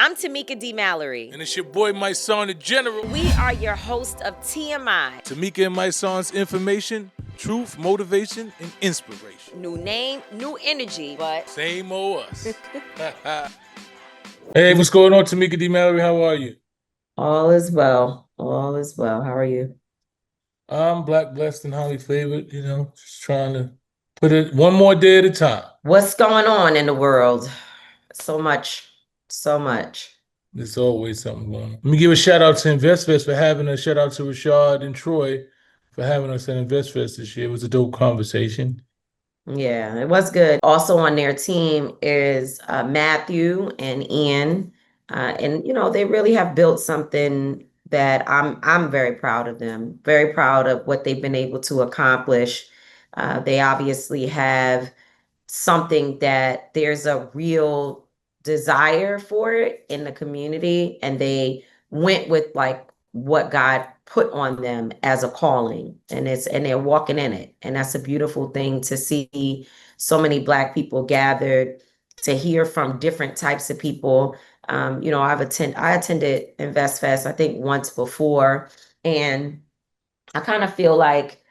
I'm Tamika D. Mallory. And it's your boy Mysonne, the General. We are your host of TMI. Tamika and Mysonne's information, truth, motivation, and inspiration. New name, new energy, but same old us. Hey, what's going on, Tamika D. Mallory? How are you? All is well. All is well. How are you? I'm black, blessed, and highly favored. Just trying to put it one more day at a time. What's going on in the world? So much. So much. There's always something going on. Let me give a shout out to InvestFest for having us. Shout out to Rashad and Troy for having us at InvestFest this year. It was a dope conversation. Yeah, it was good. Also on their team is Matthew and Ian. And they really have built something that I'm very proud of them. Very proud of what they've been able to accomplish. They obviously have something that there's a real desire for it in the community, and they went with like what God put on them as a calling, and they're walking in it. And that's a beautiful thing to see so many Black people gathered to hear from different types of people. I attended InvestFest, I think once before, and I kind of feel like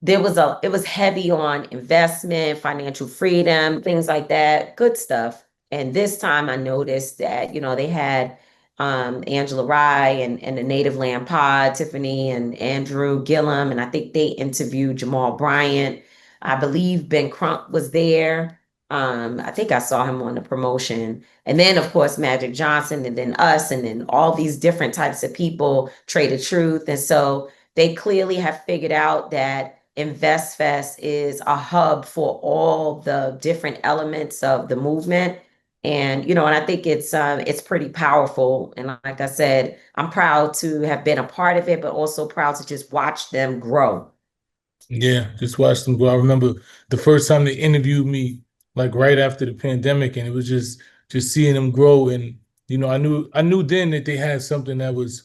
it was heavy on investment, financial freedom, things like that, good stuff. And this time I noticed that, they had Angela Rye and the Native Land Pod, Tiffany and Andrew Gillum, and I think they interviewed Jamal Bryant. I believe Ben Crump was there. I think I saw him on the promotion. And then, of course, Magic Johnson, and then us, and then all these different types of people, Trade of Truth. And so they clearly have figured out that InvestFest is a hub for all the different elements of the movement. And, and I think it's pretty powerful. And like I said, I'm proud to have been a part of it, but also proud to just watch them grow. Yeah, just watch them grow. I remember the first time they interviewed me, like right after the pandemic, and it was just seeing them grow. And, I knew then that they had something that was,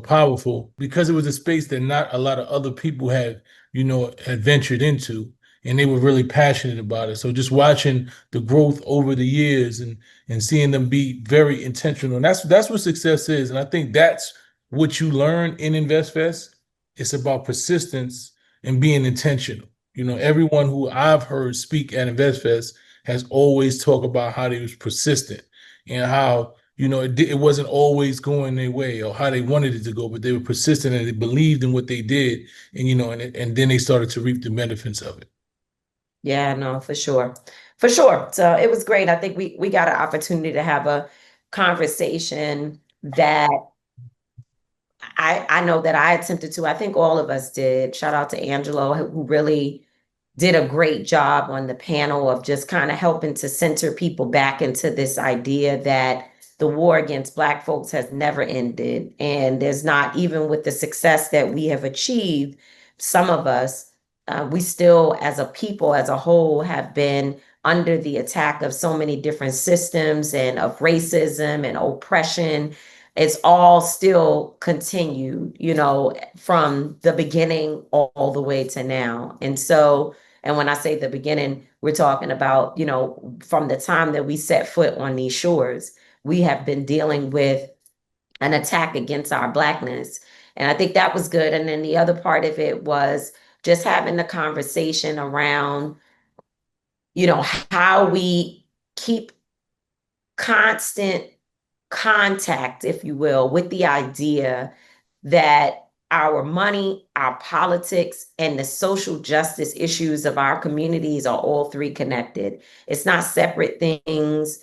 powerful, because it was a space that not a lot of other people had ventured into, and they were really passionate about it. So just watching the growth over the years and seeing them be very intentional, and that's what success is. And I think that's what you learn in InvestFest. It's about persistence and being intentional. Everyone who I've heard speak at InvestFest has always talked about how they was persistent and how it wasn't always going their way or how they wanted it to go, but they were persistent and they believed in what they did, and and then they started to reap the benefits of it. Yeah, no, for sure. For sure. So it was great. I think we got an opportunity to have a conversation that I know that I attempted to. I think all of us did. Shout out to Angelo, who really did a great job on the panel of just kind of helping to center people back into this idea that the war against Black folks has never ended. And there's not, even with the success that we have achieved, some of us, we still, as a people, as a whole, have been under the attack of so many different systems and of racism and oppression. It's all still continued, from the beginning all the way to now. And so, and when I say the beginning, we're talking about, from the time that we set foot on these shores, we have been dealing with an attack against our Blackness. And I think that was good. And then the other part of it was just having the conversation around, how we keep constant contact, if you will, with the idea that our money, our politics, and the social justice issues of our communities are all three connected. It's not separate things,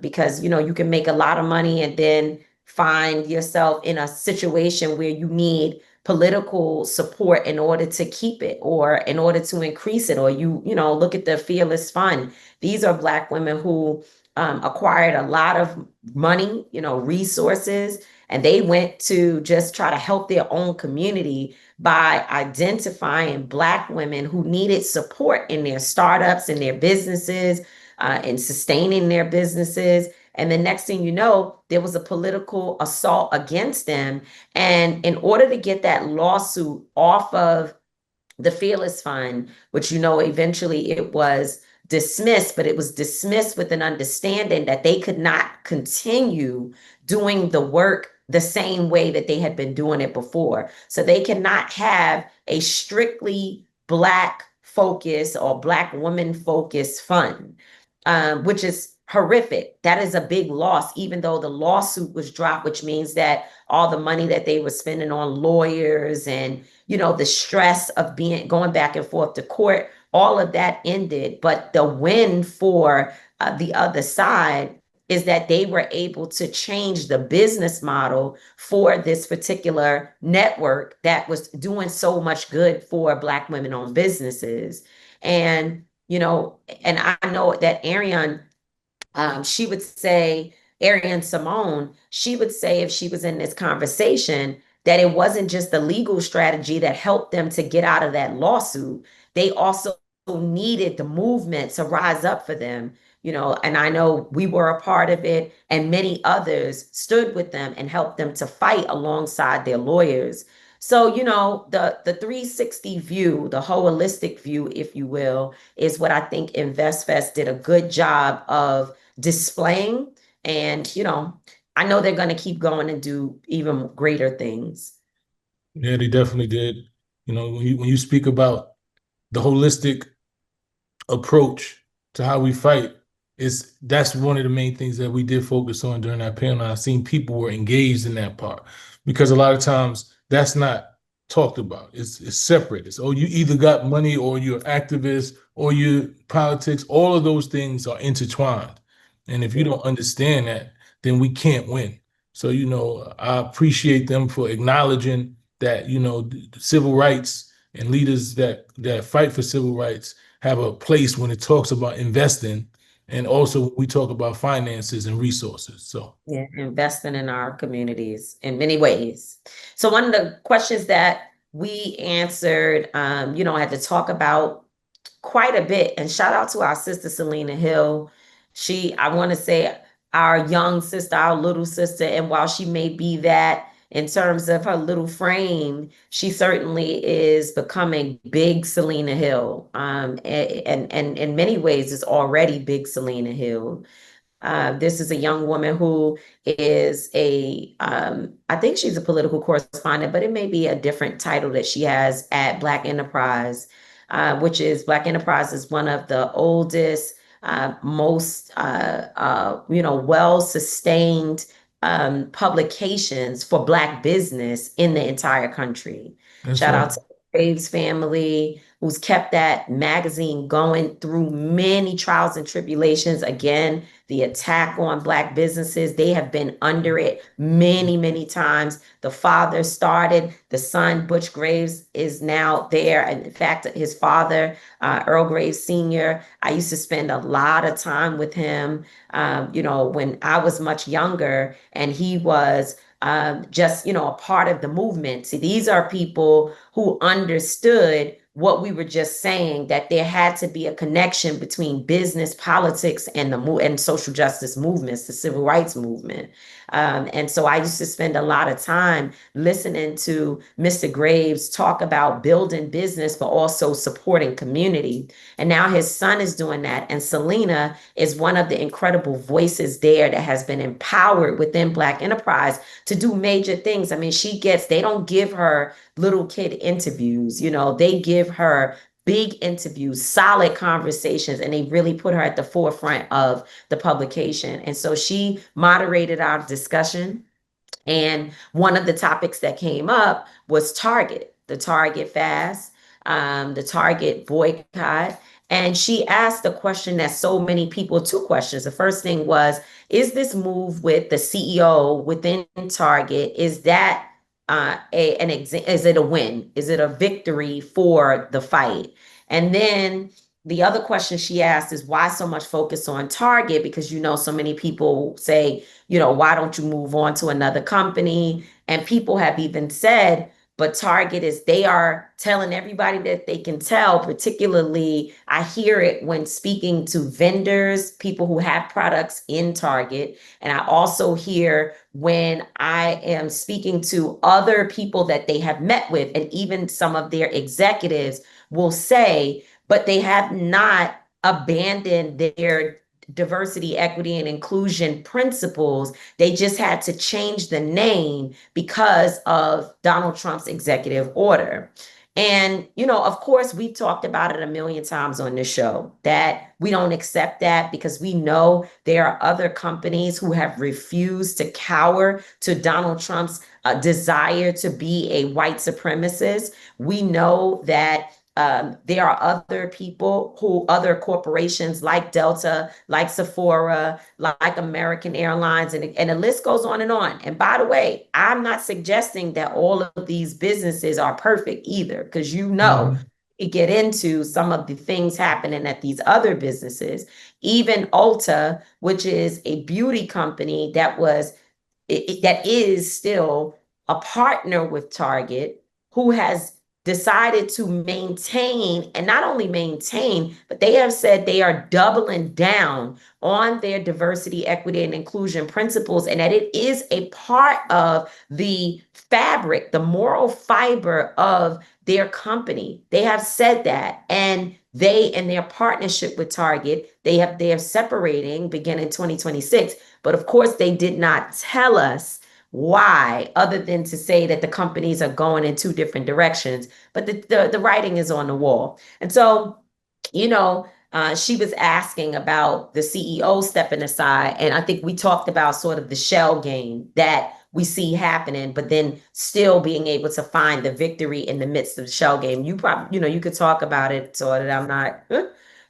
because, you can make a lot of money and then find yourself in a situation where you need political support in order to keep it or in order to increase it. Or look at the Fearless Fund. These are Black women who acquired a lot of money, resources, and they went to just try to help their own community by identifying Black women who needed support in their startups and their businesses, and sustaining their businesses. And the next thing you know, there was a political assault against them. And in order to get that lawsuit off of the Fearless Fund, which, eventually it was dismissed, but it was dismissed with an understanding that they could not continue doing the work the same way that they had been doing it before. So they cannot have a strictly Black focus or Black woman focused fund, which is horrific. That is a big loss, even though the lawsuit was dropped, which means that all the money that they were spending on lawyers and, the stress of going back and forth to court, all of that ended. But the win for the other side is that they were able to change the business model for this particular network that was doing so much good for Black women-owned businesses. And, and I know that she would say, Arian Simone, she would say if she was in this conversation that it wasn't just the legal strategy that helped them to get out of that lawsuit. They also needed the movement to rise up for them, and I know we were a part of it, and many others stood with them and helped them to fight alongside their lawyers. So, the 360 view, the holistic view, if you will, is what I think InvestFest did a good job of displaying. And, I know they're going to keep going and do even greater things. Yeah, they definitely did. When you speak about the holistic approach to how we fight, that's one of the main things that we did focus on during that panel. I've seen people were engaged in that part because a lot of times that's not talked about. It's separate. It's, you either got money or you're activist or you politics. All of those things are intertwined. And if you don't understand that, then we can't win. So, I appreciate them for acknowledging that, civil rights and leaders that fight for civil rights have a place when it talks about investing, and also we talk about finances and resources. So yeah, investing in our communities in many ways. So one of the questions that we answered, I had to talk about quite a bit, and shout out to our sister Selena Hill. I want to say our young sister, our little sister, and while she may be that in terms of her little frame, she certainly is becoming big Selena Hill. And in many ways is already big Selena Hill. This is a young woman who is I think she's a political correspondent, but it may be a different title that she has at Black Enterprise, Black Enterprise is one of the oldest, most, well-sustained publications for Black business in the entire country. Shout out to the Graves family, who's kept that magazine going through many trials and tribulations. Again, the attack on Black businesses, they have been under it many, many times. The father started, the son, Butch Graves, is now there. And in fact, his father, Earl Graves Sr., I used to spend a lot of time with him, when I was much younger, and he was just, a part of the movement. See, these are people who understood what we were just saying, that there had to be a connection between business, politics, and social justice movements, the civil rights movement. And so I used to spend a lot of time listening to Mr. Graves talk about building business, but also supporting community. And now his son is doing that. And Selena is one of the incredible voices there that has been empowered within Black Enterprise to do major things. I mean, they don't give her little kid interviews, they give her big interviews, solid conversations, and they really put her at the forefront of the publication. And so she moderated our discussion. And one of the topics that came up was Target, the Target fast, the Target boycott. And she asked the question that so many people, two questions. The first thing was, is this move with the CEO within Target, is that is it a win? Is it a victory for the fight? And then the other question she asked is, why so much focus on Target? Because, so many people say, why don't you move on to another company? And people have even said, but Target they are telling everybody that they can tell. Particularly, I hear it when speaking to vendors, people who have products in Target. And I also hear when I am speaking to other people that they have met with, and even some of their executives will say, but they have not abandon their diversity, equity, and inclusion principles. They just had to change the name because of Donald Trump's executive order. And, of course, we've talked about it a million times on this show that we don't accept that because we know there are other companies who have refused to cower to Donald Trump's desire to be a white supremacist. We know that there are other corporations like Delta, like Sephora, like American Airlines, and the list goes on and on. And by the way, I'm not suggesting that all of these businesses are perfect either, because you get into some of the things happening at these other businesses, even Ulta, which is a beauty company that is still a partner with Target, who has decided to maintain, and not only maintain, but they have said they are doubling down on their diversity, equity, and inclusion principles, and that it is a part of the fabric, the moral fiber of their company. They have said that, and in their partnership with Target, they are separating beginning 2026. But of course, they did not tell us why, other than to say that the companies are going in two different directions. But the writing is on the wall. And so, she was asking about the CEO stepping aside. And I think we talked about sort of the shell game that we see happening, but then still being able to find the victory in the midst of the shell game. You probably, you could talk about it so that I'm not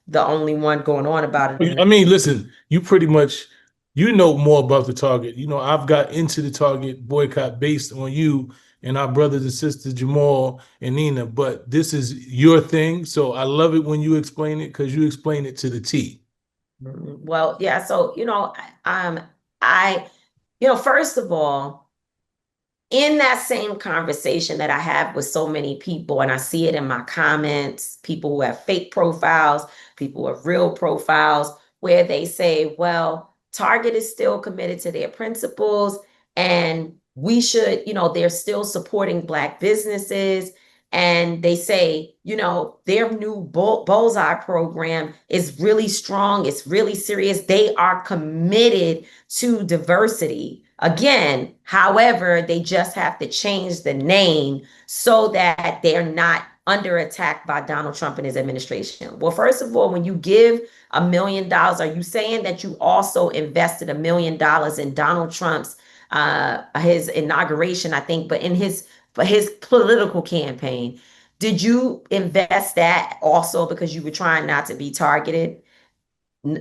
the only one going on about it. I mean, listen, you pretty much, know more about the Target. I've got into the Target boycott based on you and our brothers and sisters, Jamal and Nina, but this is your thing. So I love it when you explain it because you explain it to the T. Well, yeah. So, first of all, in that same conversation that I have with so many people, and I see it in my comments, people who have fake profiles, people who have real profiles, where they say, well, Target is still committed to their principles, and we should, they're still supporting Black businesses. And they say, their new Bullseye program is really strong. It's really serious. They are committed to diversity. Again, however, they just have to change the name so that they're not under attack by Donald Trump and his administration. Well, first of all, when you give $1 million, are you saying that you also invested $1 million in Donald Trump's his inauguration, I think, but in his political campaign? Did you invest that also because you were trying not to be targeted?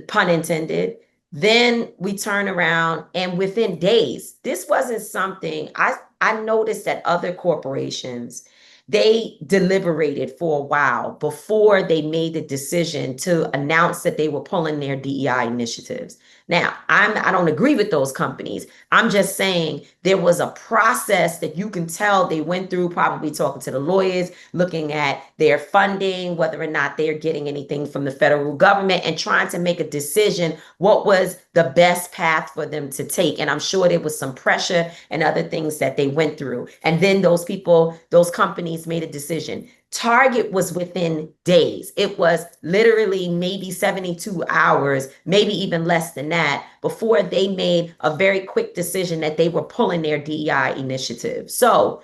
Pun intended. Then we turn around, and within days, this wasn't something I noticed that other corporations, they deliberated for a while before they made the decision to announce that they were pulling their DEI initiatives. Now, I don't agree with those companies. I'm just saying there was a process that you can tell they went through, probably talking to the lawyers, looking at their funding, whether or not they're getting anything from the federal government, and trying to make a decision what was the best path for them to take. And I'm sure there was some pressure and other things that they went through. And then those companies made a decision. Target was within days. It was literally maybe 72 hours, maybe even less than that, before they made a very quick decision that they were pulling their DEI initiative. So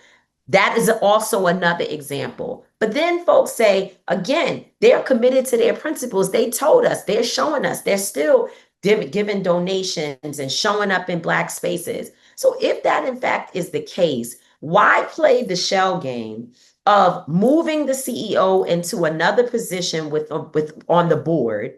that is also another example. But then folks say, again, they're committed to their principles. They told us, they're showing us, they're still giving donations and showing up in Black spaces. So if that in fact is the case, why play the shell game of moving the CEO into another position with on the board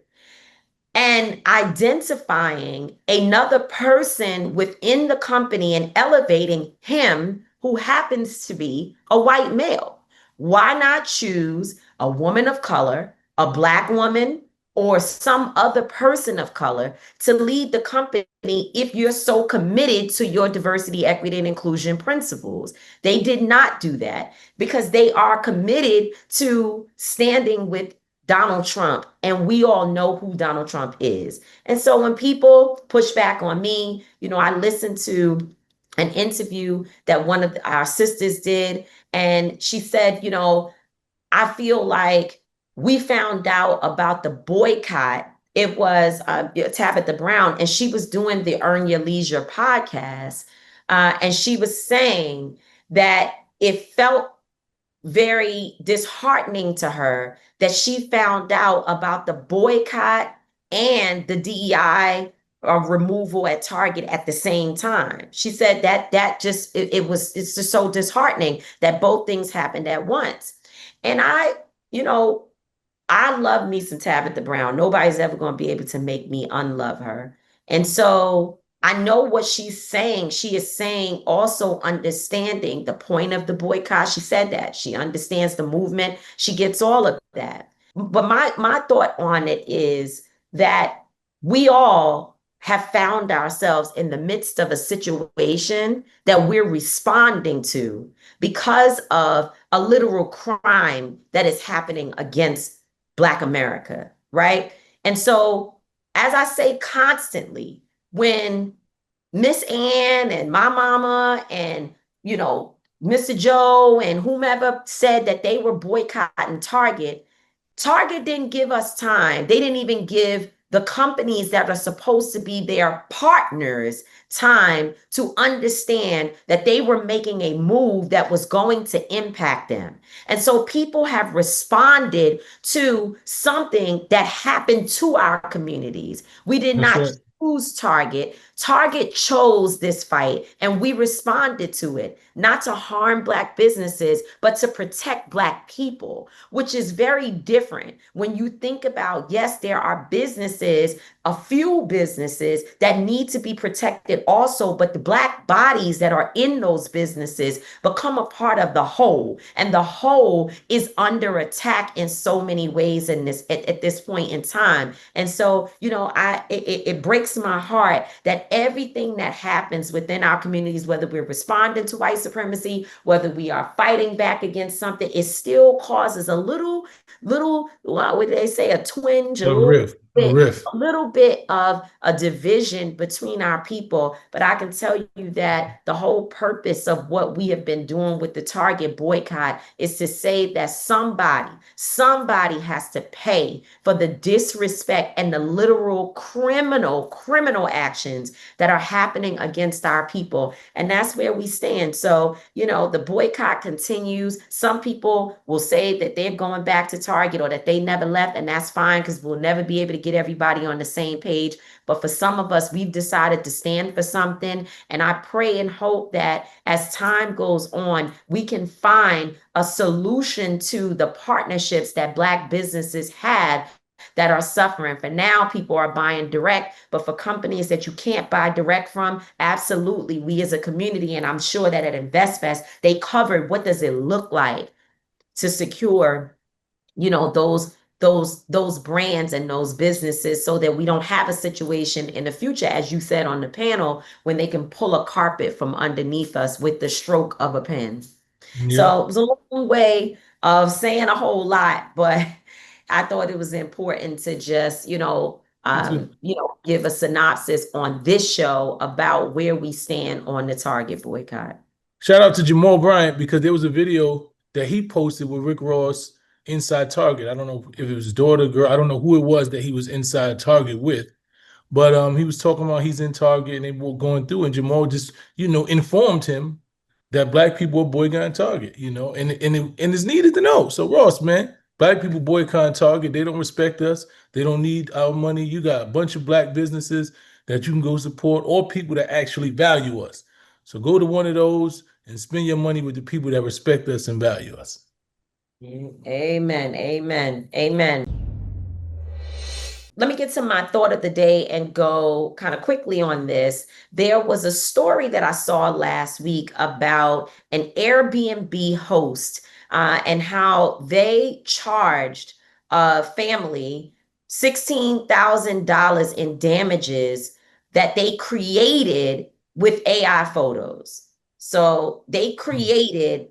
and identifying another person within the company and elevating him, who happens to be a white male? Why not choose a woman of color, a Black woman, or some other person of color to lead the company if you're so committed to your diversity, equity, and inclusion principles? They did not do that because they are committed to standing with Donald Trump, and we all know who Donald Trump is. And so when people push back on me, I listened to an interview that one of our sisters did, and she said, I feel like we found out about the boycott. It was Tabitha Brown, and she was doing the Earn Your Leisure podcast. And she was saying that it felt very disheartening to her that she found out about the boycott and the DEI removal at Target at the same time. She said that just it's just so disheartening that both things happened at once. And you know, I love me some Tabitha Brown. Nobody's ever going to be able to make me unlove her. And so I know what she's saying. She is saying also understanding the point of the boycott. She said that. She understands the movement. She gets all of that. But my thought on it is that we all have found ourselves in the midst of a situation that we're responding to because of a literal crime that is happening against Black America, right? And so, as I say constantly, when Miss Ann and my mama and, Mr. Joe and whomever said that they were boycotting Target, Target didn't give us time. They didn't even give the companies that are supposed to be their partners time to understand that they were making a move that was going to impact them. And so people have responded to something that happened to our communities. We did That's not right. choose Target. Target chose this fight, and we responded to it, not to harm Black businesses, but to protect Black people, which is very different. When you think about, yes, there are businesses, a few businesses that need to be protected also, but the Black bodies that are in those businesses become a part of the whole, and the whole is under attack in so many ways in this at this point in time. And so, it breaks my heart that everything that happens within our communities, whether we're responding to white supremacy, whether we are fighting back against something, it still causes a little, what would they say, a twinge, A riff. A riff. a little bit of a division between our people. But I can tell you that the whole purpose of what we have been doing with the Target boycott is to say that somebody has to pay for the disrespect and the literal criminal actions that are happening against our people. And that's where we stand. So, the boycott continues. Some people will say that they're going back to Target or that they never left, and that's fine because we'll never be able to get everybody on the same page. But for some of us, we've decided to stand for something. And I pray and hope that as time goes on, we can find a solution to the partnerships that Black businesses had that are suffering. For now, people are buying direct, but for companies that you can't buy direct from, absolutely, we as a community, and I'm sure that at InvestFest, they covered what does it look like to secure, those brands and those businesses so that we don't have a situation in the future, as you said on the panel, when they can pull a carpet from underneath us with the stroke of a pen. Yeah. So it was a long way of saying a whole lot, but I thought it was important to just, give a synopsis on this show about where we stand on the Target boycott. Shout out to Jamal Bryant, because there was a video that he posted with Rick Ross inside Target. I don't know if it was his daughter, girl. I don't know who it was that he was inside Target with. But he was talking about he's in Target and they were going through, and Jamal just, informed him that Black people are boycotting Target, and it's needed to know. So Ross, man, Black people boycotting Target. They don't respect us. They don't need our money. You got a bunch of Black businesses that you can go support, or people that actually value us. So go to one of those and spend your money with the people that respect us and value us. Amen. Amen. Amen. Let me get to my thought of the day and go kind of quickly on this. There was a story that I saw last week about an Airbnb host and how they charged a family $16,000 in damages that they created with AI photos. So they created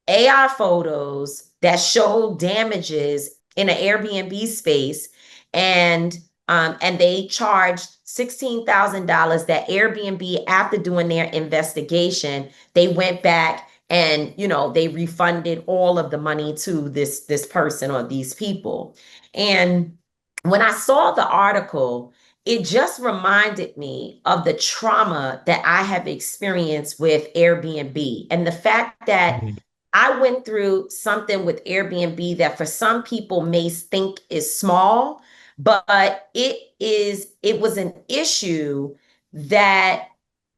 AI photos that showed damages in an Airbnb space, and they charged $16,000 that Airbnb, after doing their investigation, they went back And, they refunded all of the money to this person or these people. And when I saw the article, it just reminded me of the trauma that I have experienced with Airbnb and the fact that Mhm. I went through something with Airbnb that for some people may think is small, but it was an issue that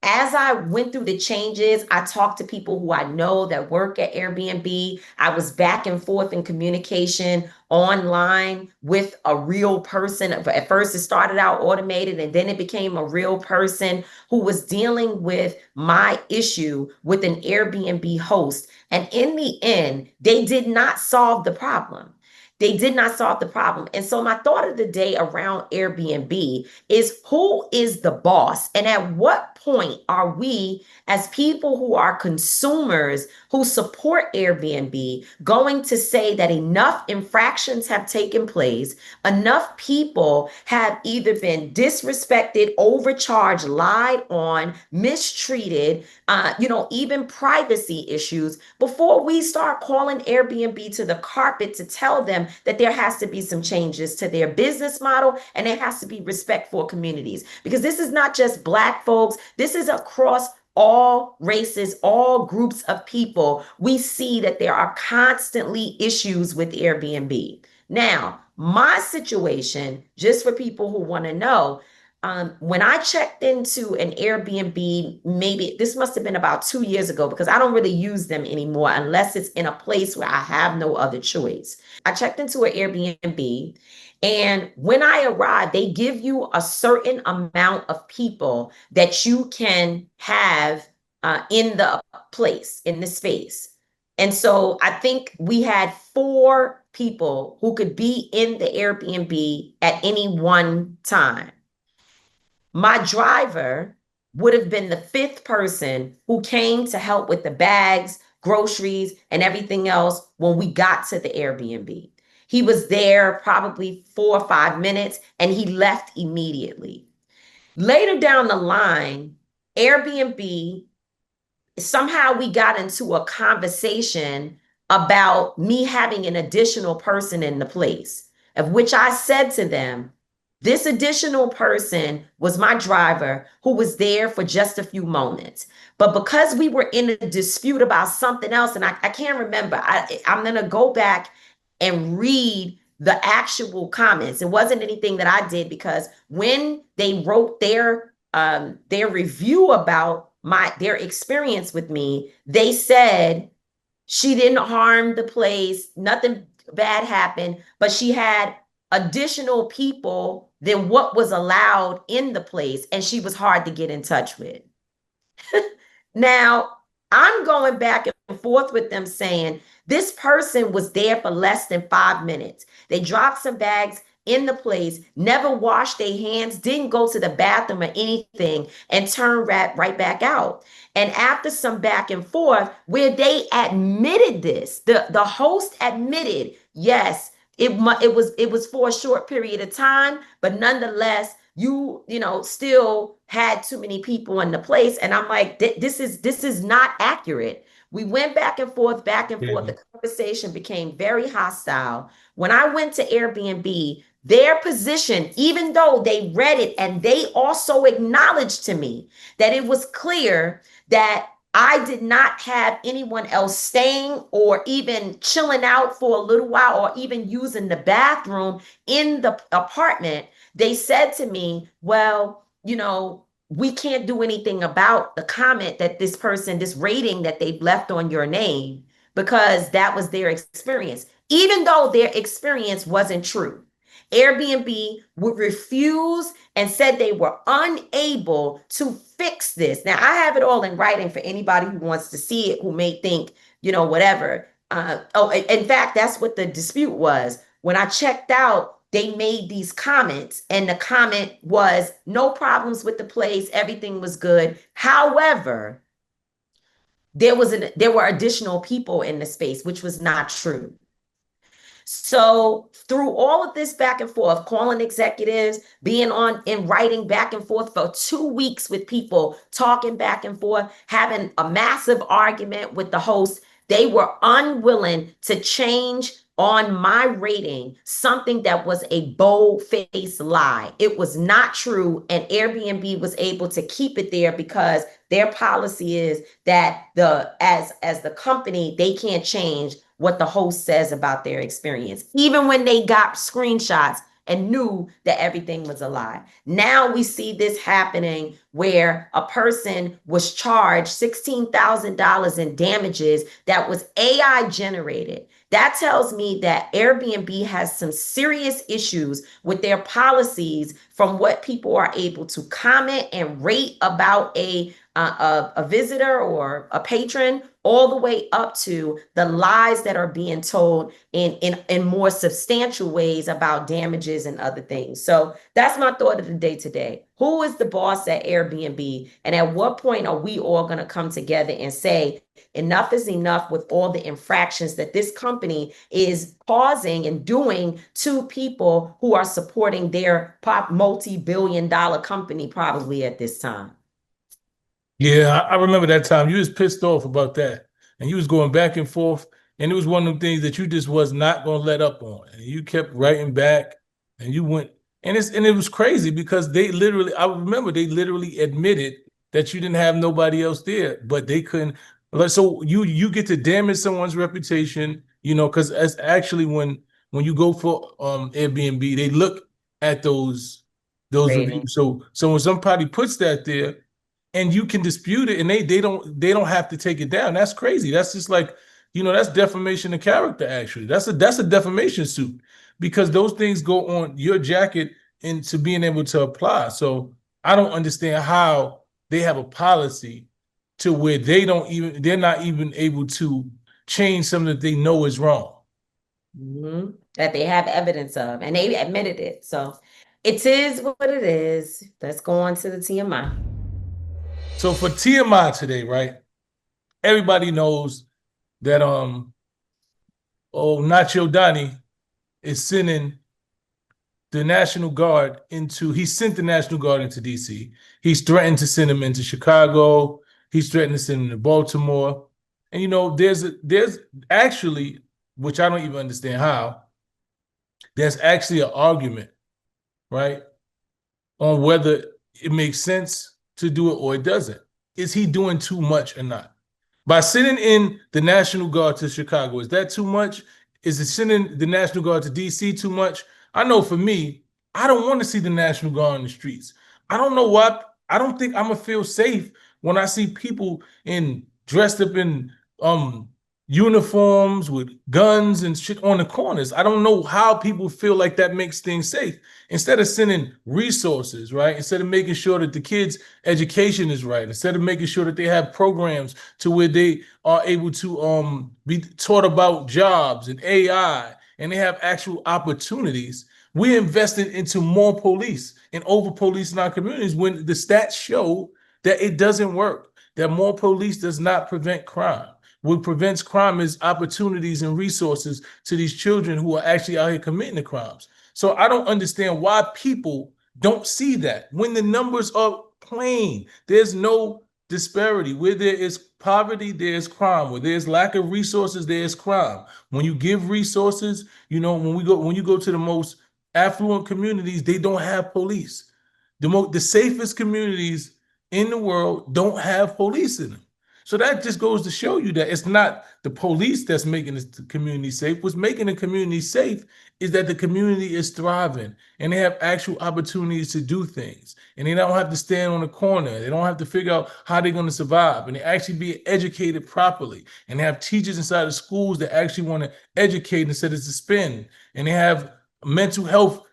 as I went through the changes, I talked to people who I know that work at Airbnb. I was back and forth in communication online with a real person. At first, it started out automated and then it became a real person who was dealing with my issue with an Airbnb host. And in the end, they did not solve the problem. They did not solve the problem. And so, my thought of the day around Airbnb is who is the boss? And at what point are we, as people who are consumers who support Airbnb, going to say that enough infractions have taken place, enough people have either been disrespected, overcharged, lied on, mistreated, even privacy issues before we start calling Airbnb to the carpet to tell them that there has to be some changes to their business model and there has to be respect for communities? Because this is not just Black folks, this is across all races, all groups of people. We see that there are constantly issues with Airbnb. Now, my situation, just for people who want to know, when I checked into an Airbnb, maybe this must have been about 2 years ago because I don't really use them anymore unless it's in a place where I have no other choice. I checked into an Airbnb, and when I arrived, they give you a certain amount of people that you can have in the place, in the space. And so I think we had 4 people who could be in the Airbnb at any one time. My driver would have been the 5th person who came to help with the bags, groceries, and everything else when we got to the Airbnb. He was there probably 4 or 5 minutes and he left immediately. Later down the line, Airbnb, somehow we got into a conversation about me having an additional person in the place, of which I said to them, this additional person was my driver who was there for just a few moments. But because we were in a dispute about something else, and I can't remember, I'm going to go back and read the actual comments. It wasn't anything that I did because when they wrote their review about their experience with me, they said she didn't harm the place, nothing bad happened, but she had additional people than what was allowed in the place, and she was hard to get in touch with. Now, I'm going back and forth with them saying this person was there for less than 5 minutes. They dropped some bags in the place, never washed their hands, didn't go to the bathroom or anything, and turned right back out. And after some back and forth, where they admitted this, the host admitted, yes, it was for a short period of time, but nonetheless, you still had too many people in the place. And I'm like, this is not accurate. We went back and forth, back and forth. Yeah. The conversation became very hostile. When I went to Airbnb, their position, even though they read it and they also acknowledged to me that it was clear that I did not have anyone else staying or even chilling out for a little while or even using the bathroom in the apartment, they said to me, well, we can't do anything about the comment that this rating that they've left on your name because that was their experience, even though their experience wasn't true. Airbnb would refuse and said they were unable to fix this. Now, I have it all in writing for anybody who wants to see it, who may think, whatever. In fact, that's what the dispute was. When I checked out, they made these comments, and the comment was no problems with the place, everything was good. However, there were additional people in the space, which was not true. So through all of this back and forth, calling executives, being on in writing back and forth for 2 weeks with people, talking back and forth, having a massive argument with the host, they were unwilling to change on my rating something that was a bold-faced lie. It was not true, and Airbnb was able to keep it there because their policy is that as the company, they can't change what the host says about their experience, even when they got screenshots and knew that everything was a lie. Now we see this happening where a person was charged $16,000 in damages that was AI generated. That tells me that Airbnb has some serious issues with their policies from what people are able to comment and rate about a visitor or a patron, all the way up to the lies that are being told in more substantial ways about damages and other things. So that's my thought of the day today. Who is the boss at Airbnb? And at what point are we all going to come together and say, enough is enough with all the infractions that this company is causing and doing to people who are supporting their multi-billion-dollar company probably at this time? Yeah, I remember that time. You was pissed off about that, and you was going back and forth, and it was one of them things that you just was not going to let up on, and you kept writing back, and you went, and it was crazy because I remember they literally admitted that you didn't have nobody else there, but they couldn't. So you get to damage someone's reputation, because as actually when you go for Airbnb, they look at those Rating. reviews. So when somebody puts that there, and you can dispute it, and they don't have to take it down. That's crazy. That's just like, that's defamation of character. Actually, that's a defamation suit, because those things go on your jacket into being able to apply. So I don't understand how they have a policy to where they're not even able to change something that they know is wrong. Mm-hmm. That they have evidence of, and they admitted it. So it is what it is. Let's go on to the TMI. So for TMI today, right? Everybody knows that Nacho Donnie is sending the National Guard he sent the National Guard into DC. He's threatened to send them into Chicago. He's threatened to send them to Baltimore. And there's actually, which I don't even understand how, there's actually an argument, right, on whether it makes sense to do it or it doesn't. Is he doing too much or not? By sending in the National Guard to Chicago, is that too much? Is it sending the National Guard to DC too much? I know for me, I don't want to see the National Guard in the streets. I don't know why. I don't think I'm gonna feel safe when I see people dressed up in uniforms with guns and shit on the corners. I don't know how people feel like that makes things safe. Instead of sending resources, right? Instead of making sure that the kids' education is right, instead of making sure that they have programs to where they are able to be taught about jobs and AI, and they have actual opportunities, we invested into more police and over police in our communities when the stats show that it doesn't work, that more police does not prevent crime. What prevents crime is opportunities and resources to these children who are actually out here committing the crimes. So I don't understand why people don't see that when the numbers are plain. There's no disparity. Where there is poverty, there's crime. Where there's lack of resources, there's crime. When you give resources, when you go to the most affluent communities, they don't have police. The safest communities in the world don't have police in them. So that just goes to show you that it's not the police that's making the community safe. What's making the community safe is that the community is thriving and they have actual opportunities to do things. And they don't have to stand on the corner. They don't have to figure out how they're going to survive. And they actually be educated properly. And they have teachers inside the schools that actually want to educate instead of to spend. And they have mental health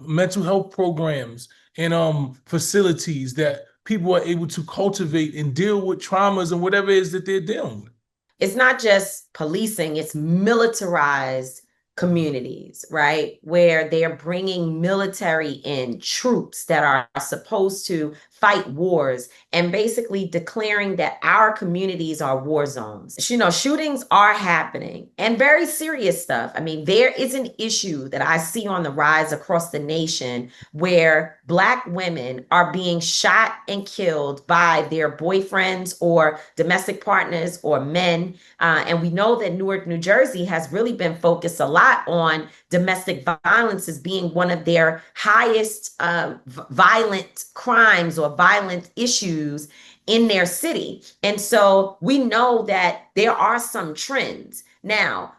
mental health programs and facilities that people are able to cultivate and deal with traumas and whatever it is that they're dealing with. It's not just policing, it's militarized communities, right? Where they're bringing military in, troops that are supposed to fight wars and basically declaring that our communities are war zones. Shootings are happening and very serious stuff. I mean, there is an issue that I see on the rise across the nation where Black women are being shot and killed by their boyfriends or domestic partners or men. And we know that Newark, New Jersey has really been focused a lot on domestic violence as being one of their highest violent crimes or violent issues in their city. And so we know that there are some trends. Now,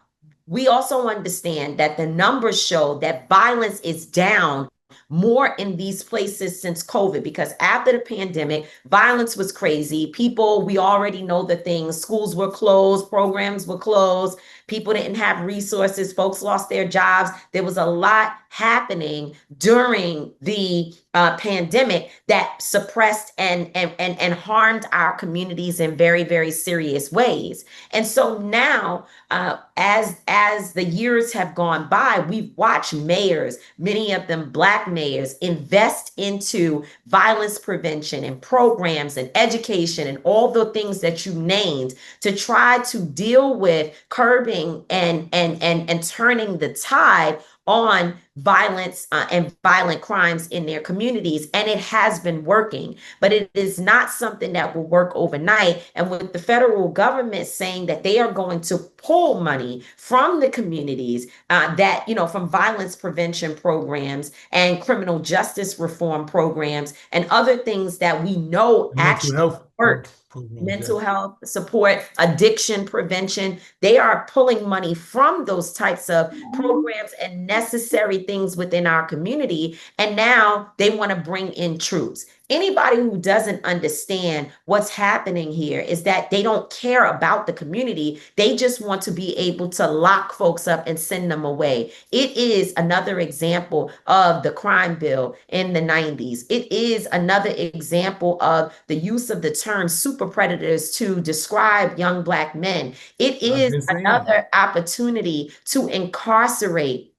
we also understand that the numbers show that violence is down more in these places since COVID, because after the pandemic, violence was crazy. We already know the things. Schools were closed, programs were closed, people didn't have resources, folks lost their jobs. There was a lot happening during the pandemic that suppressed and harmed our communities in very, very serious ways. And so now, as the years have gone by, we've watched mayors, many of them Black mayors, invest into violence prevention and programs and education and all the things that you named to try to deal with curbing and turning the tide on violence and violent crimes in their communities. And it has been working, but it is not something that will work overnight. And with the federal government saying that they are going to pull money from the communities from violence prevention programs and criminal justice reform programs and other things that we know actually work. Mental health support, addiction prevention. They are pulling money from those types of programs and necessary things within our community. And now they want to bring in troops. Anybody who doesn't understand what's happening here is that they don't care about the community. They just want to be able to lock folks up and send them away. It is another example of the crime bill in the 90s. It is another example of the use of the term super predators to describe young Black men. It is another opportunity to incarcerate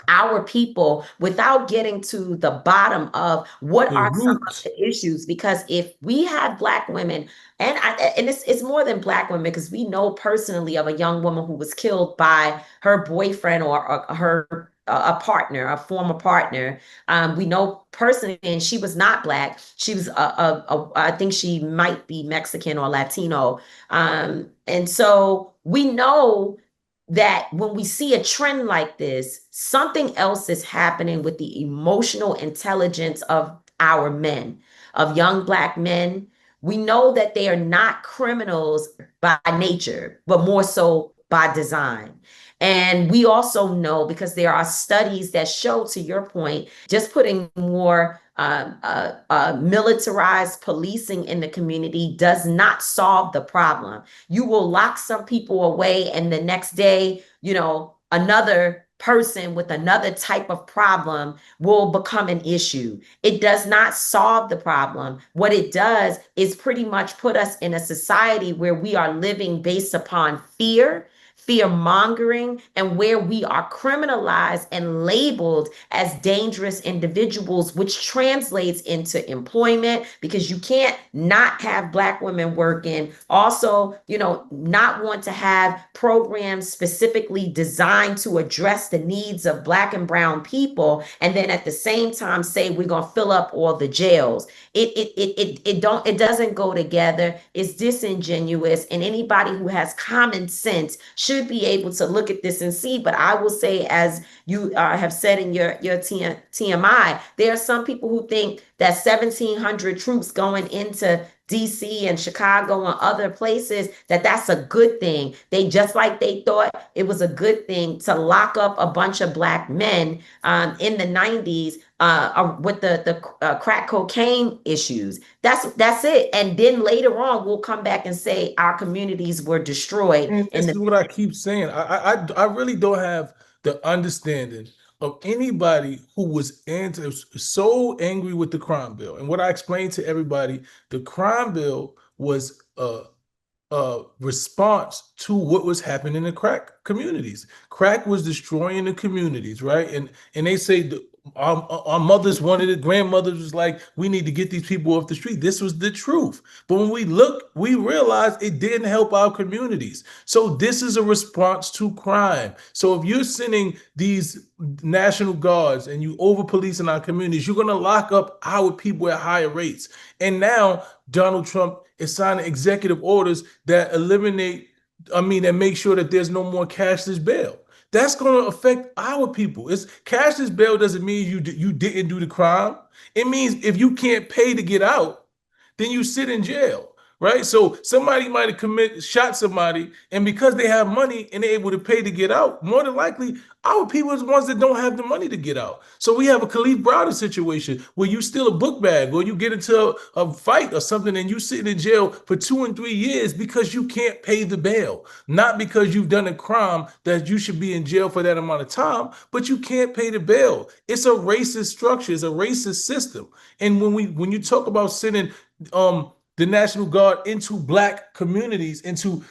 our people without getting to the bottom of what are some of the issues. Because if we have Black women, and it's more than Black women, because we know personally of a young woman who was killed by her boyfriend or her a partner, a former partner. We know personally, and she was not Black. She was I think she might be Mexican or Latino. And so we know that when we see a trend like this, something else is happening with the emotional intelligence of our men, of young Black men. We know that they are not criminals by nature, but more so by design. And we also know, because there are studies that show, to your point, just putting more militarized policing in the community does not solve the problem. You will lock some people away, and the next day, another person with another type of problem will become an issue. It does not solve the problem. What it does is pretty much put us in a society where we are living based upon fear mongering, and where we are criminalized and labeled as dangerous individuals, which translates into employment, because you can't not have Black women working. Also, not want to have programs specifically designed to address the needs of Black and brown people, and then at the same time say we're going to fill up all the jails. It doesn't go together. It's disingenuous, and anybody who has common sense should be able to look at this and see. But I will say, as you have said in your TMI, there are some people who think that 1,700 troops going into DC and Chicago and other places, that's a good thing. They thought it was a good thing to lock up a bunch of Black men in the 90s with the crack cocaine issues. That's it. And then later on, we'll come back and say our communities were destroyed. And this is what I keep saying. I really don't have the understanding of anybody who was so angry with the crime bill. And what I explained to everybody, the crime bill was a response to what was happening in the crack communities. Crack was destroying the communities, right? And they say our mothers wanted it, grandmothers was like, we need to get these people off the street. This was the truth. But when we look, we realize it didn't help our communities. So this is a response to crime. So if you're sending these National Guards and you over policing our communities, you're going to lock up our people at higher rates. And now Donald Trump is signing executive orders that that make sure that there's no more cashless bail. That's going to affect our people. It's cashless bail doesn't mean you didn't do the crime. It means if you can't pay to get out, then you sit in jail, right? So somebody might have shot somebody, and because they have money and they're able to pay to get out, more than likely our people are the ones that don't have the money to get out. So we have a Khalif Browder situation where you steal a book bag or you get into a fight or something and you sit in jail for 2 and 3 years because you can't pay the bail, not because you've done a crime that you should be in jail for that amount of time, but you can't pay the bail. It's a racist structure. It's a racist system. And when you talk about sending the National Guard into Black communities, into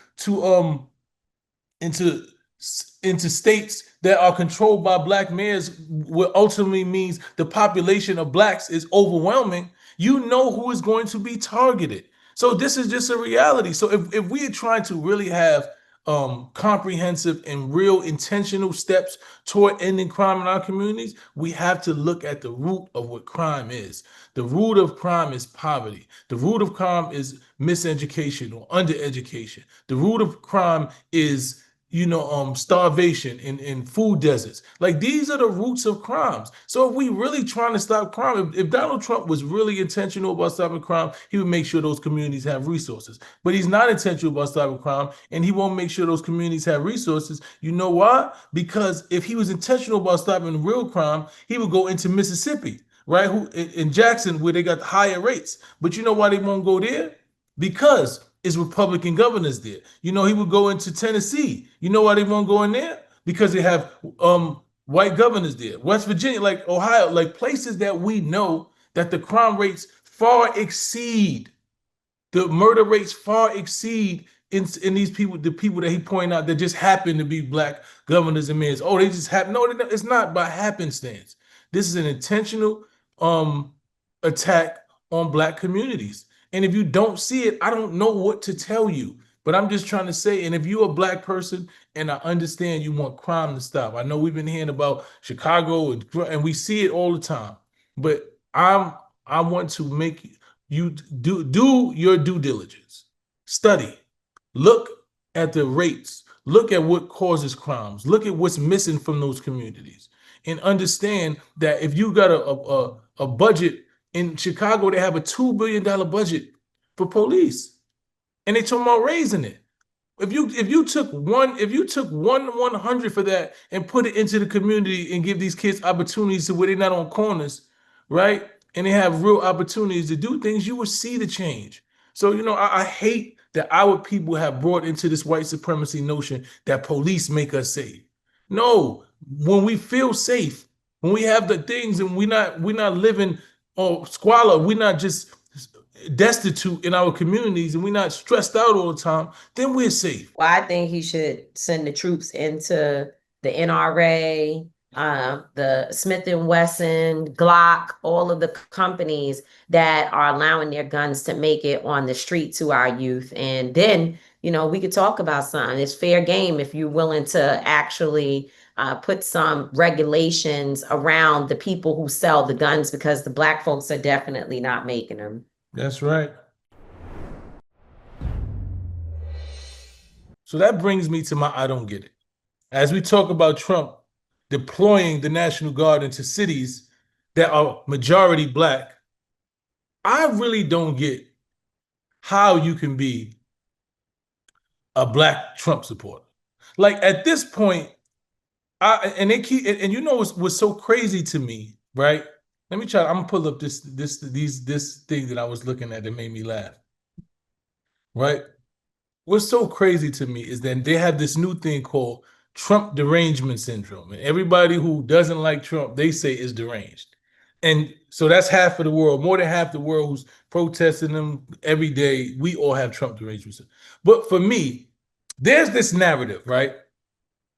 states that are controlled by Black mayors, what ultimately means the population of Blacks is overwhelming, you know who is going to be targeted. So this is just a reality. So if we are trying to really have comprehensive and real intentional steps toward ending crime in our communities, we have to look at the root of what crime is. The root of crime is poverty. The root of crime is miseducation or undereducation. The root of crime is starvation in food deserts. Like, these are the roots of crimes. So if we really trying to stop crime, if Donald Trump was really intentional about stopping crime, he would make sure those communities have resources. But he's not intentional about stopping crime, and he won't make sure those communities have resources. You know why? Because if he was intentional about stopping real crime, he would go into Mississippi, right? In Jackson, where they got higher rates. But you know why they won't go there? Because it's Republican governors there. He would go into Tennessee. You know why they won't go in there? Because they have white governors there. West Virginia, like Ohio, like places that we know that the crime rates far exceed, the murder rates far exceed in these people, the people that he pointed out that just happen to be Black governors and mayors. Oh, they just happen. No, it's not by happenstance. This is an intentional attack on Black communities. And if you don't see it, I don't know what to tell you. But I'm just trying to say, and if you're a Black person, and I understand you want crime to stop. I know we've been hearing about Chicago, and we see it all the time. But I want to make you do your due diligence. Study. Look at the rates. Look at what causes crimes. Look at what's missing from those communities. And understand that if you got a budget, in Chicago, they have a $2 billion budget for police, and they talking about raising it. If you took one 100 for that and put it into the community and give these kids opportunities to where they're not on corners, right? And they have real opportunities to do things, you will see the change. So I hate that our people have brought into this white supremacy notion that police make us safe. No, when we feel safe, when we have the things and we're not living squalor, we're not just destitute in our communities, and we're not stressed out all the time, then we're safe. Well, I think he should send the troops into the NRA, the Smith & Wesson, Glock, all of the companies that are allowing their guns to make it on the street to our youth. And then, we could talk about something. It's fair game if you're willing to actually put some regulations around the people who sell the guns, because the Black folks are definitely not making them. That's right. So that brings me to my I don't get it. As we talk about Trump deploying the National Guard into cities that are majority Black, I really don't get how you can be a Black Trump supporter. Like, at this point, they keep, and what's so crazy to me, right? I'm gonna pull up this thing that I was looking at that made me laugh. Right? What's so crazy to me is that they have this new thing called Trump derangement syndrome. And everybody who doesn't like Trump, they say is deranged. And so that's half of the world, more than half the world who's protesting them every day. We all have Trump derangement syndrome. But for me, there's this narrative, right?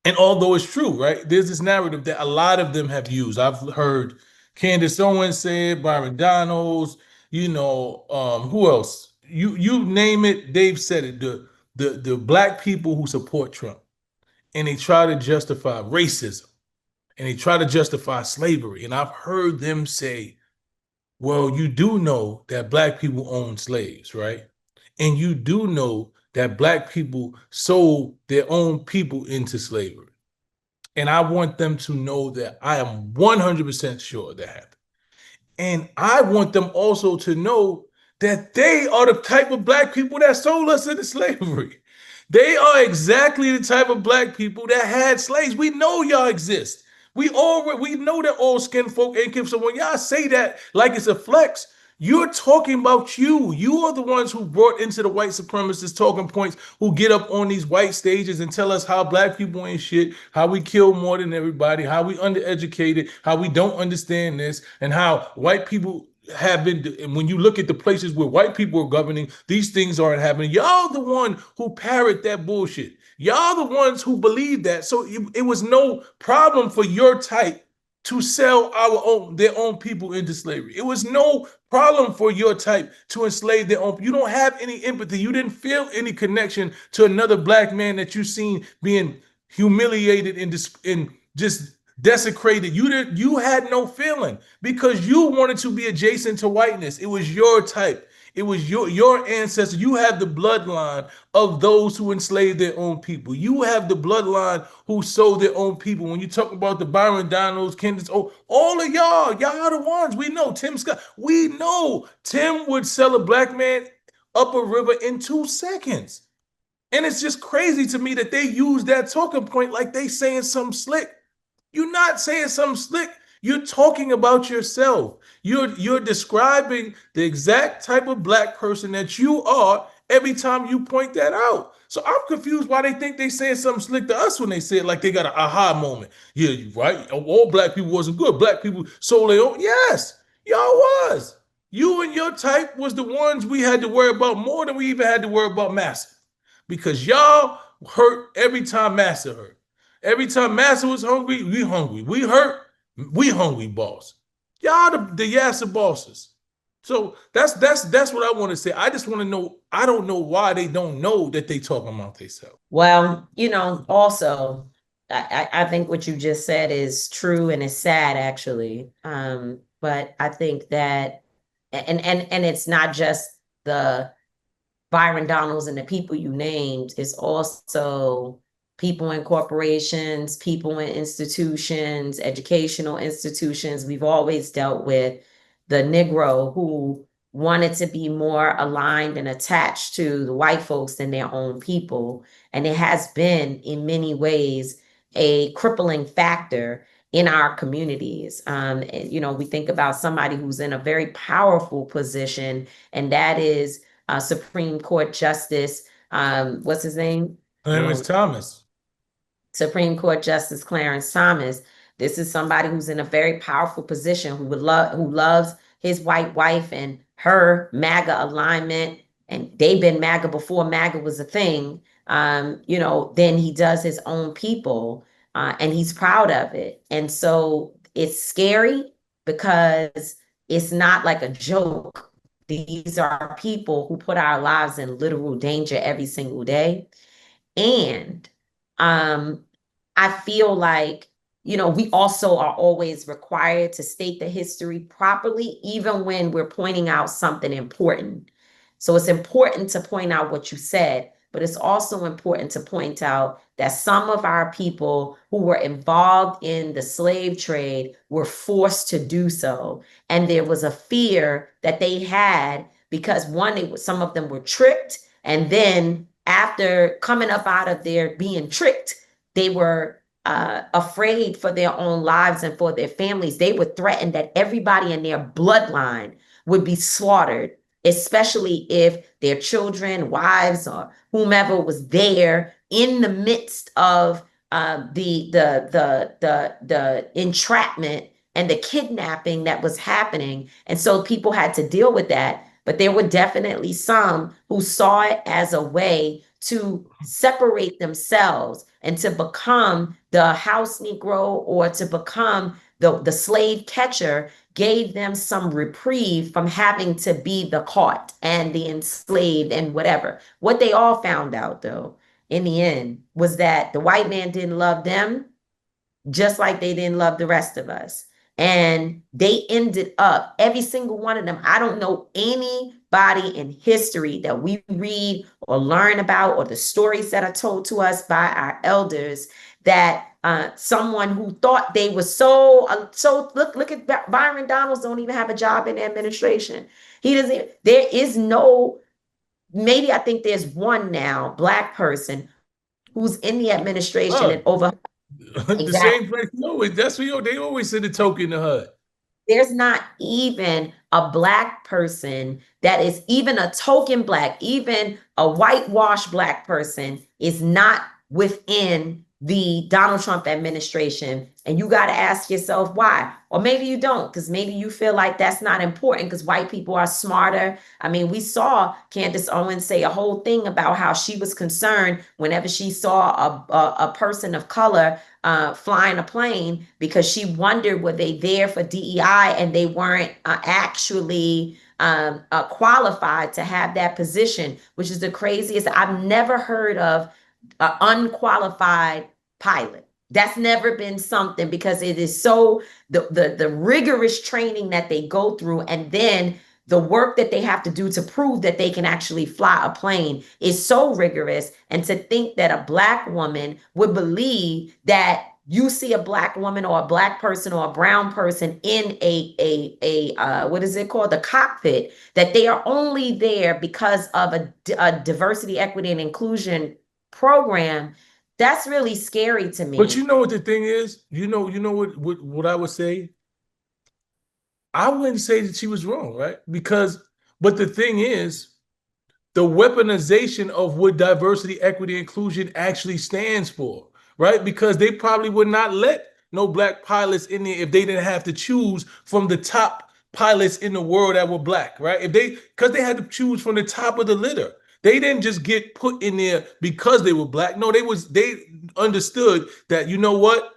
And although it's true, right? There's this narrative that a lot of them have used. I've heard Candace Owens say it, Byron Donalds, who else? You name it, they've said it. The black people who support Trump, and they try to justify racism, and they try to justify slavery. And I've heard them say, well, you do know that black people own slaves, right? And you do know that black people sold their own people into slavery. And I want them to know that I am 100% sure that happened. And I want them also to know that they are the type of black people that sold us into slavery. They are exactly the type of black people that had slaves. We know y'all exist. We know that all skin folk ain't kids. So when y'all say that like it's a flex, you're talking about you. You are the ones who brought into the white supremacist talking points, who get up on these white stages and tell us how black people ain't shit, how we kill more than everybody, how we undereducated, how we don't understand this, and how white people have been. And when you look at the places where white people are governing, these things aren't happening. Y'all the one who parrot that bullshit. Y'all the ones who believe that. So it was no problem for your type to sell their own people into slavery. It was no problem for your type to enslave their own. You don't have any empathy. You didn't feel any connection to another black man that you seen being humiliated and just desecrated. You had no feeling because you wanted to be adjacent to whiteness. It was your type. It was your ancestors. You have the bloodline of those who enslaved their own people. You have the bloodline who sold their own people. When you talk about the Byron Donalds, Candace, all of y'all are the ones. We know Tim Scott. We know Tim would sell a black man up a river in 2 seconds. And it's just crazy to me that they use that talking point like they saying something slick. You're not saying something slick. You're talking about yourself. You're describing the exact type of black person that you are every time you point that out. So I'm confused why they think they saying something slick to us when they say it like they got an aha moment. Yeah, you right. All black people wasn't good. Black people sold their own. Yes, y'all was. You and your type was the ones we had to worry about more than we even had to worry about Massa. Because y'all hurt every time Massa hurt. Every time Massa was hungry, we hungry. We hurt, we hungry, boss. Y'all the Yassa bosses. So that's what I want to say. I just want to know. I don't know why they don't know that they talking about themselves. Well, also, I think what you just said is true and it's sad actually. But I think that, and it's not just the Byron Donalds and the people you named, it's also people in corporations, people in institutions, educational institutions. We've always dealt with the Negro who wanted to be more aligned and attached to the white folks than their own people. And it has been, in many ways, a crippling factor in our communities. We think about somebody who's in a very powerful position, and that is Supreme Court Justice, what's his name? Clarence Thomas. Supreme Court Justice Clarence Thomas. This is somebody who's in a very powerful position, who loves his white wife and her MAGA alignment, and they've been MAGA before MAGA was a thing. Then he does his own people, and he's proud of it. And so it's scary because it's not like a joke. These are people who put our lives in literal danger every single day. And I feel like, we also are always required to state the history properly, even when we're pointing out something important. So it's important to point out what you said, but it's also important to point out that some of our people who were involved in the slave trade were forced to do so. And there was a fear that they had because some of them were tricked. And then after coming up out of there being tricked, they were afraid for their own lives and for their families. They were threatened that everybody in their bloodline would be slaughtered, especially if their children, wives, or whomever was there in the midst of the entrapment and the kidnapping that was happening. And so people had to deal with that. but there were definitely some who saw it as a way to separate themselves and to become the house Negro or to become the slave catcher, gave them some reprieve from having to be the caught and the enslaved and whatever. What they all found out, though, in the end, was that the white man didn't love them just like they didn't love the rest of us. And they ended up, every single one of them. I don't know anybody in history that we read or learn about, or the stories that are told to us by our elders, that someone who thought they were so look at Byron Donalds, don't even have a job in administration. He doesn't. There is no. Maybe I think there's one now, Black person, who's in the administration and over. The Exactly. same place. No, that's what they always send a token in the HUD. There's not even a Black person that is even a token Black, even a whitewashed Black person is not within the Donald Trump administration. And you got to ask yourself why. Or maybe you don't, because maybe you feel like that's not important because white people are smarter. I mean, we saw Candace Owens say a whole thing about how she was concerned whenever she saw a person of color flying a plane, because she wondered, were they there for DEI and they weren't actually qualified to have that position, which is the craziest. I've never heard of an unqualified pilot. That's never been something, because it is so the rigorous training that they go through, and then the work that they have to do to prove that they can actually fly a plane is so rigorous. And to think that a Black woman would believe that you see a Black woman or a Black person or a brown person in a what is it called, the cockpit, that they are only there because of a diversity, equity, and inclusion program, that's really scary to me. But you know what the thing is? You know what I would say? I wouldn't say that she was wrong, right? But the thing is, the weaponization of what diversity, equity, inclusion actually stands for, right? Because they probably would not let no Black pilots in there if they didn't have to choose from the top pilots in the world that were Black, right? Because they had to choose from the top of the litter. They didn't just get put in there because they were Black. No, they understood that, you know what?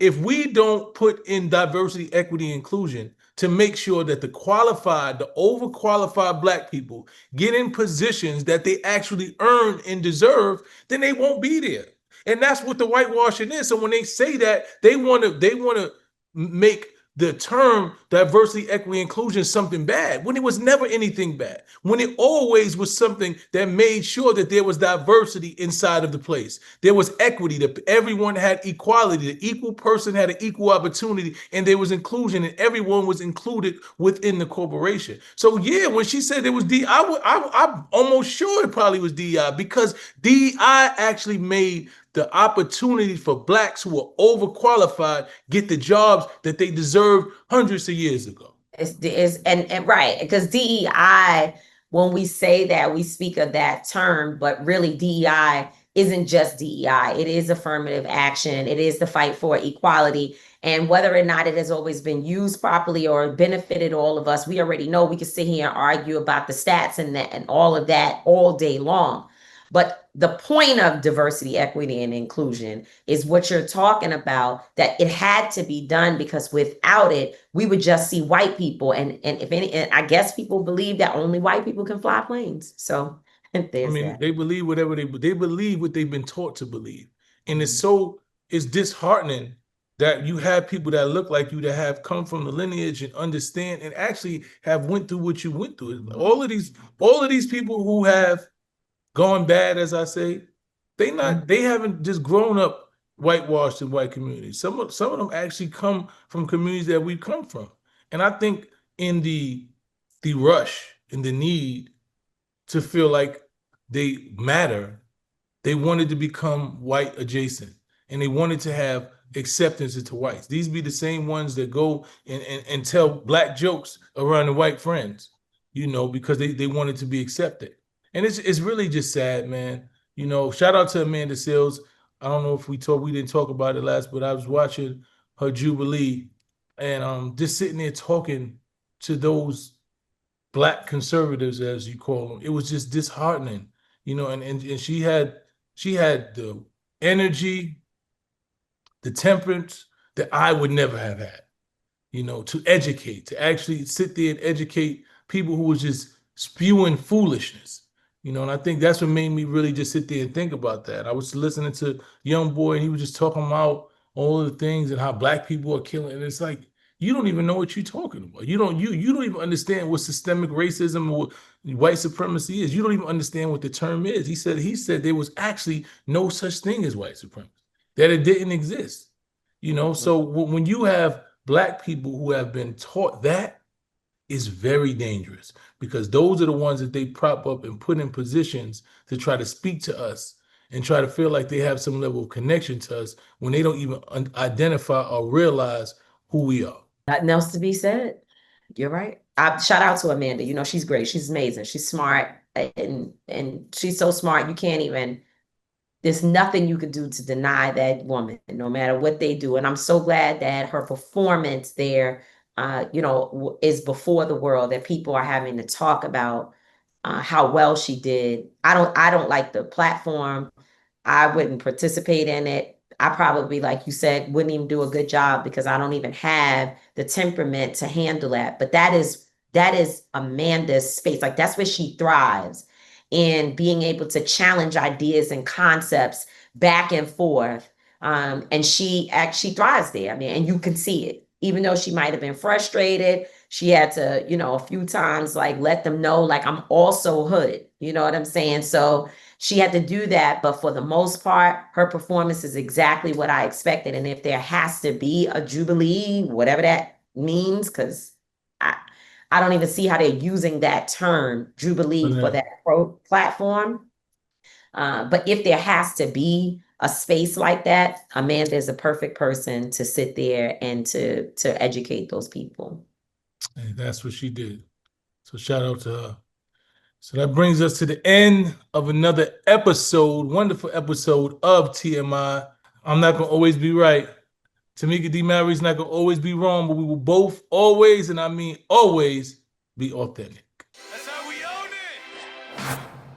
If we don't put in diversity, equity, inclusion to make sure that the overqualified Black people get in positions that they actually earn and deserve, then they won't be there. And that's what the whitewashing is. So when they say that, they want to make the term diversity, equity, inclusion something bad, when it was never anything bad, when it always was something that made sure that there was diversity inside of the place. There was equity, that everyone had equality, the equal person had an equal opportunity, and there was inclusion, and everyone was included within the corporation. So yeah, when she said it was DEI, I'm almost sure it probably was DEI, because DEI actually made the opportunity for Blacks who are overqualified get the jobs that they deserved hundreds of years ago. And right, because DEI, when we say that, we speak of that term, but really DEI isn't just DEI. It is affirmative action. It is the fight for equality. And whether or not it has always been used properly or benefited all of us, we already know. We can sit here and argue about the stats and that and all of that all day long. But the point of diversity, equity, and inclusion is what you're talking about, that it had to be done, because without it, we would just see white people. And if any, and I guess people believe that only white people can fly planes. So there's that. They believe whatever they believe what they've been taught to believe. And it's disheartening that you have people that look like you, that have come from the lineage and understand and actually have went through what you went through. All of these people who have gone bad, as I say, they haven't just grown up whitewashed in white communities. Some of them actually come from communities that we come from. And I think in the rush, in the need to feel like they matter, they wanted to become white adjacent, and they wanted to have acceptance into whites. These be the same ones that go and tell Black jokes around the white friends, because they wanted to be accepted. And it's really just sad, man. Shout out to Amanda Seales. I don't know if we didn't talk about it last, but I was watching her Jubilee, and just sitting there talking to those Black conservatives, as you call them. It was just disheartening, and she had the energy, the temperance that I would never have had, to educate, to actually sit there and educate people who was just spewing foolishness, and I think that's what made me really just sit there and think about that. I was listening to Young Boy, and he was just talking about all of the things and how Black people are killing, and it's like, you don't even know what you're talking about. You don't even understand what systemic racism or white supremacy is. You don't even understand what the term is. He said there was actually no such thing as white supremacy, that it didn't exist. So when you have Black people who have been taught that, is very dangerous, because those are the ones that they prop up and put in positions to try to speak to us and try to feel like they have some level of connection to us when they don't even identify or realize who we are. Nothing else to be said. You're right. Shout out to Amanda. She's great. She's amazing. She's smart, and she's so smart. You can't even. There's nothing you could do to deny that woman, no matter what they do. And I'm so glad that her performance there, is before the world, that people are having to talk about how well she did. I don't like the platform. I wouldn't participate in it. I probably, like you said, wouldn't even do a good job, because I don't even have the temperament to handle that. But that is Amanda's space. Like, that's where she thrives, in being able to challenge ideas and concepts back and forth. And she actually thrives there. I mean, and you can see it. Even though she might have been frustrated, she had to, a few times, like, let them know, like, I'm also hood. You know what I'm saying? So she had to do that. But for the most part, her performance is exactly what I expected. And if there has to be a jubilee, whatever that means, because I don't even see how they're using that term, jubilee, for that platform. But if there has to be a space like that, Amanda is a perfect person to sit there and to educate those people. And that's what she did. So shout out to her. So that brings us to the end of another episode, wonderful episode of TMI. I'm not going to always be right. Tamika D. Mallory's not going to always be wrong, but we will both always, and I mean always, be authentic.